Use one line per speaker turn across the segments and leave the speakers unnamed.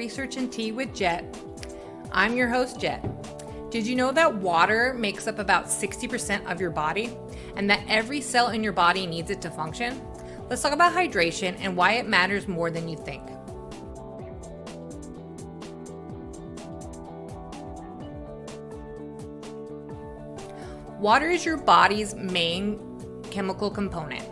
Research and Tea with Jet. I'm your host, Jet. Did you know that water makes up about 60% of your body and that every cell in your body needs it to function? Let's talk about hydration and why it matters more than you think. Water is your body's main chemical component.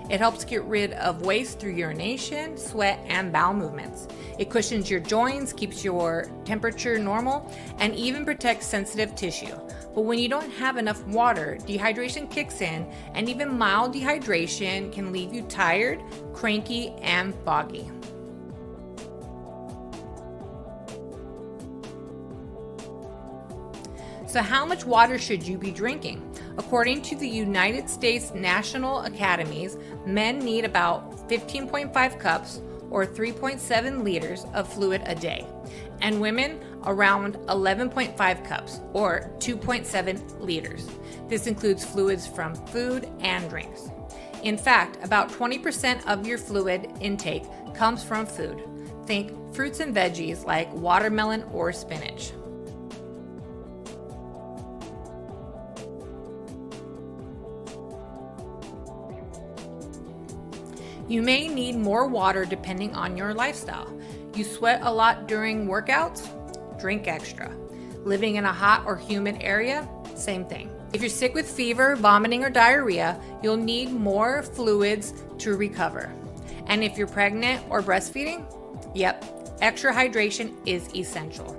It helps get rid of waste through urination, sweat, and bowel movements. It cushions your joints, keeps your temperature normal, and even protects sensitive tissue. But when you don't have enough water, dehydration kicks in, and even mild dehydration can leave you tired, cranky, and foggy. So how much water should you be drinking? According to the United States National Academies, men need about 15.5 cups or 3.7 liters of fluid a day, and women around 11.5 cups or 2.7 liters. This includes fluids from food and drinks. In fact, about 20% of your fluid intake comes from food. Think fruits and veggies like watermelon or spinach. You may need more water depending on your lifestyle. You sweat a lot during workouts? Drink extra. Living in a hot or humid area? Same thing. If you're sick with fever, vomiting, or diarrhea, you'll need more fluids to recover. And if you're pregnant or breastfeeding? Yep, extra hydration is essential.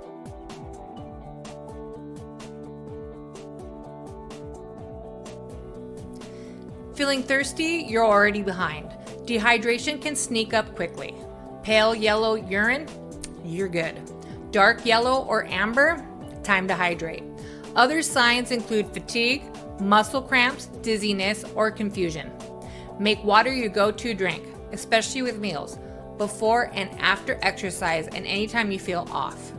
Feeling thirsty? You're already behind. Dehydration can sneak up quickly. Pale yellow urine? You're good. Dark yellow or amber? Time to hydrate. Other signs include fatigue, muscle cramps, dizziness, or confusion. Make water your go-to drink, especially with meals, before and after exercise, and anytime you feel off.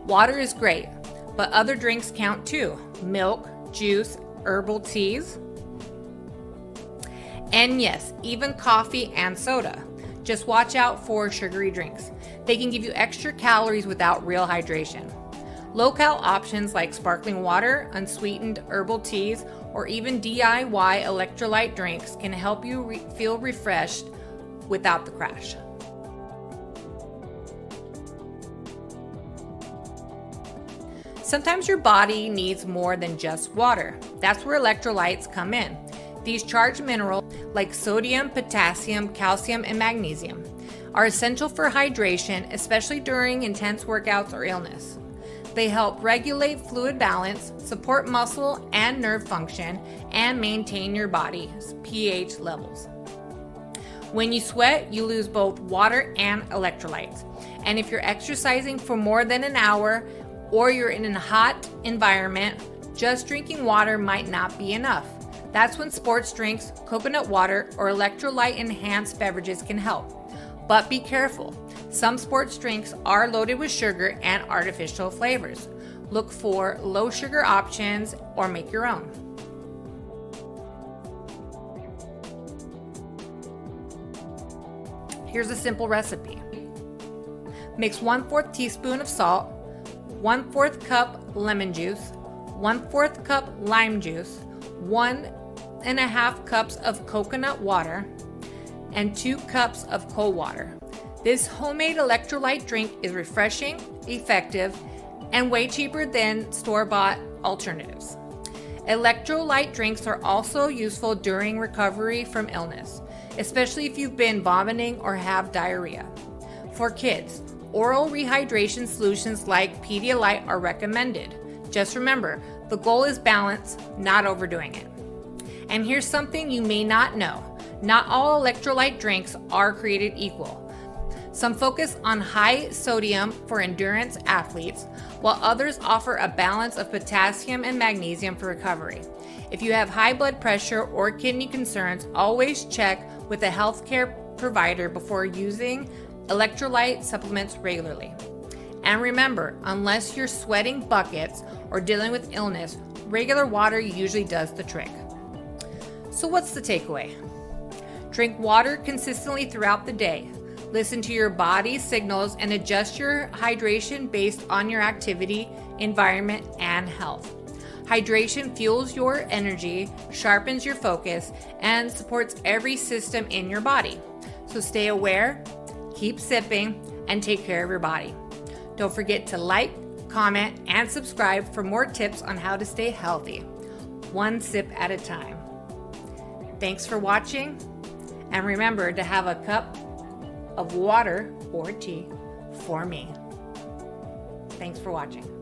Water is great, but other drinks count too. Milk, juice, herbal teas, and yes, even coffee and soda. Just watch out for sugary drinks. They can give you extra calories without real hydration. Low-cal options like sparkling water, unsweetened herbal teas, or even DIY electrolyte drinks can help you feel refreshed without the crash. Sometimes your body needs more than just water. That's where electrolytes come in. These charged minerals, like sodium, potassium, calcium, and magnesium, are essential for hydration, especially during intense workouts or illness. They help regulate fluid balance, support muscle and nerve function, and maintain your body's pH levels. When you sweat, you lose both water and electrolytes. And if you're exercising for more than an hour, or you're in a hot environment, just drinking water might not be enough. That's when sports drinks, coconut water, or electrolyte enhanced beverages can help. But be careful. Some sports drinks are loaded with sugar and artificial flavors. Look for low sugar options or make your own. Here's a simple recipe. Mix 1/4 teaspoon of salt, 1/4 cup lemon juice, 1/4 cup lime juice, 1.5 cups of coconut water, and 2 cups of cold water. This homemade electrolyte drink is refreshing, effective, and way cheaper than store-bought alternatives. Electrolyte drinks are also useful during recovery from illness, especially if you've been vomiting or have diarrhea. For kids, oral rehydration solutions like Pedialyte are recommended. Just remember, the goal is balance, not overdoing it. And here's something you may not know. Not all electrolyte drinks are created equal. Some focus on high sodium for endurance athletes, while others offer a balance of potassium and magnesium for recovery. If you have high blood pressure or kidney concerns, always check with a healthcare provider before using electrolyte supplements regularly. And remember, unless you're sweating buckets or dealing with illness, regular water usually does the trick. So what's the takeaway? Drink water consistently throughout the day. Listen to your body's signals and adjust your hydration based on your activity, environment, and health. Hydration fuels your energy, sharpens your focus, and supports every system in your body. So stay aware, keep sipping, and take care of your body. Don't forget to like, comment, and subscribe for more tips on how to stay healthy, one sip at a time. Thanks for watching, and remember to have a cup of water or tea for me. Thanks for watching.